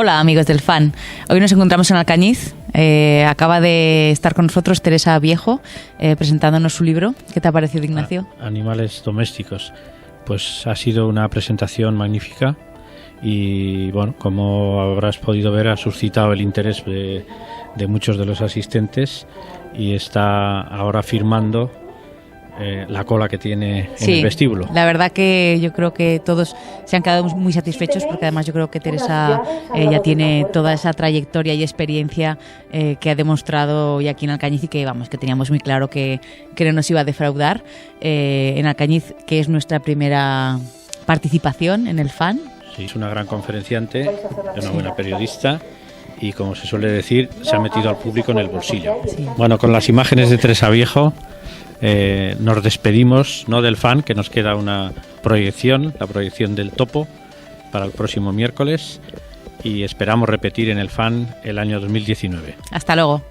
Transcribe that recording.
Hola amigos del fan, hoy nos encontramos en Alcañiz. Acaba de estar con nosotros Teresa Viejo presentándonos su libro. ¿Qué te ha parecido, Ignacio? Animales domésticos. Pues ha sido una presentación magnífica y bueno, como habrás podido ver, ha suscitado el interés de muchos de los asistentes y está ahora firmando la cola que tiene en el vestíbulo. La verdad que yo creo que todos se han quedado muy satisfechos, porque además yo creo que Teresa ya tiene toda esa trayectoria y experiencia que ha demostrado hoy aquí en Alcañiz, y que que teníamos muy claro que no nos iba a defraudar en Alcañiz, que es nuestra primera participación en el fan. Sí, es una gran conferenciante, una buena periodista y, como se suele decir, se ha metido al público en el bolsillo. Sí. Bueno, con las imágenes de Teresa Viejo nos despedimos, no del fan, que nos queda una proyección, la proyección del Topo para el próximo miércoles, y esperamos repetir en el fan el año 2019. Hasta luego.